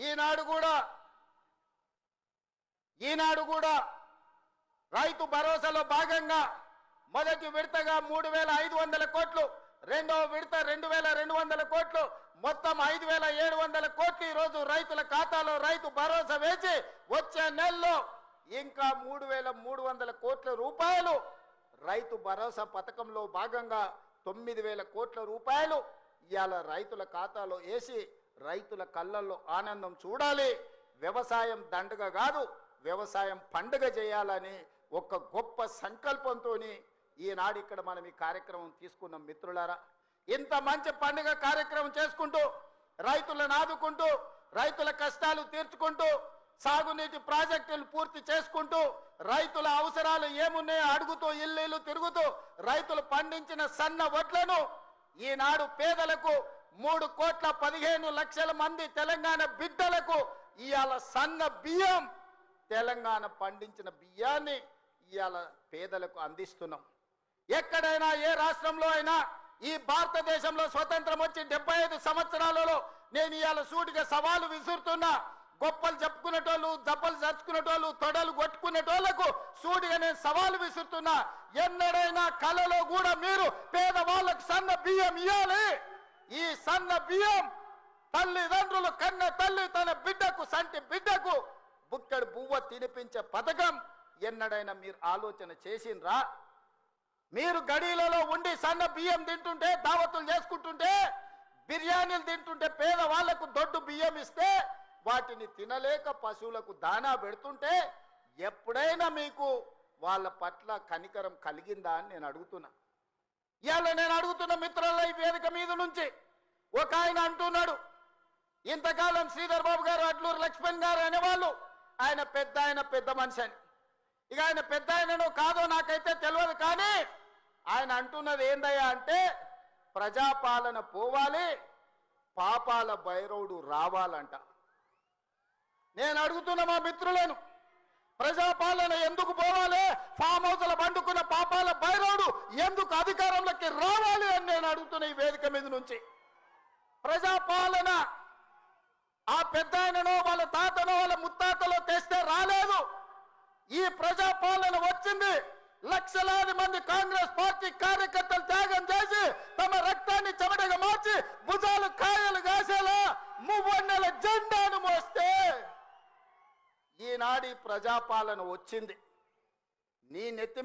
ఈనాడు కూడా రైతు భరోసాలో భాగంగా మొదటి విడతగా 3,500 కోట్లు, రెండవ విడత 2,200 కోట్లు, మొత్తం 5,700 కోట్లు ఈరోజు రైతుల ఖాతాలో రైతు భరోసా వేసి వచ్చే నెలలో ఇంకా 3,300 కోట్ల రూపాయలు రైతు భరోసా పథకంలో భాగంగా 9,000 కోట్ల రూపాయలు ఇవాళ రైతుల ఖాతాలో వేసి రైతుల కళ్ళల్లో ఆనందం చూడాలి. వ్యవసాయం దండగ కాదు, వ్యవసాయం పండుగ చేయాలని ఒక గొప్ప సంకల్పంతో ఈనాడు ఇక్కడ మనం ఈ కార్యక్రమం తీసుకున్నాం. మిత్రులారా, ఇంత మంచి పండుగ కార్యక్రమం చేసుకుంటూ రైతులను ఆదుకుంటూ రైతుల కష్టాలు తీర్చుకుంటూ సాగునీటి ప్రాజెక్టులు పూర్తి చేసుకుంటూ రైతుల అవసరాలు ఏమున్నాయో అడుగుతూ ఇల్లు తిరుగుతూ రైతులు పండించిన సన్న వడ్లను ఈనాడు పేదలకు 3,15,00,000 మంది తెలంగాణ బిడ్డలకు ఇవాళ సన్న బియ్యం, తెలంగాణ పండించిన బియ్యాన్ని ఇవాళ పేదలకు అందిస్తున్నాం. ఎక్కడైనా ఏ రాష్ట్రంలో అయినా ఈ భారతదేశంలో స్వతంత్రం వచ్చి 75 సంవత్సరాలలో నేను ఇవాళ సూటిగా సవాలు విసురుతున్నా. గొప్పలు చెప్పుకునేటోళ్ళు, దెబ్బలు చచ్చుకునేటోళ్ళు, తొడలు కొట్టుకునేటోళ్లకు సూటిగా నేను సవాలు విసురుతున్నా. ఎన్నడైనా కలలో కూడా మీరు పేదవాళ్ళకు సన్న బియ్యం ఇవ్వాలి. ఈ సన్న బియ్యం తల్లిదండ్రులు కన్న తల్లి తన బిడ్డకు, సంటి బిడ్డకు బుక్కడు బువ్వ తినిపించే పథకం ఎన్నడైనా మీరు ఆలోచన చేసిండ్రా? మీరు గడీలలో ఉండి సన్న బియ్యం తింటుంటే, దావతులు చేసుకుంటుంటే, బిర్యానీలు తింటుంటే, పేదవాళ్లకు దొడ్డు బియ్యం ఇస్తే వాటిని తినలేక పశువులకు దానా పెడుతుంటే ఎప్పుడైనా మీకు వాళ్ళ పట్ల కనికరం కలిగిందా అని నేను అడుగుతున్నా. ఇవాళ నేను అడుగుతున్న మిత్రుల ఈ వేదిక మీద నుంచి ఒక ఆయన అంటున్నాడు, ఇంతకాలం శ్రీధర్ బాబు గారు, అట్లూరు లక్ష్మణ్ గారు అనేవాళ్ళు ఆయన పెద్ద మనిషి అని. ఇక ఆయన పెద్ద ఆయనను కాదో నాకైతే తెలియదు, కానీ ఆయన అంటున్నది ఏందయ్యా అంటే ప్రజాపాలన పోవాలి, పాపాల భైరవుడు రావాలంట. నేను అడుగుతున్న మా మిత్రులను, ప్రజాపాలన ఎందుకు పోవాలి? ఫామ్ హౌస్ల పండుకున్న పాపాల భైరవుడు ఎందుకు అధికారంలోకి రావాలి అని నేను అడుగుతున్న ఈ వేదిక మీద నుంచి. ప్రజాపాలన ఆ పెద్ద ఆయననో వాళ్ళ తాతనో వాళ్ళ ముత్తాతలో తెస్తే రాలేదు. ఈ ప్రజాపాలన వచ్చింది లక్షలాది మంది కాంగ్రెస్ పార్టీ కార్యకర్తలు త్యాగం చేసి తమ రక్తాన్ని చెమటగా మార్చి భుజాలు కాయలు కాసేలా మువ్వన్నెల జెండాను మోస్తే ఈనాడు ప్రజాపాలన వచ్చింది. నీ నెత్తి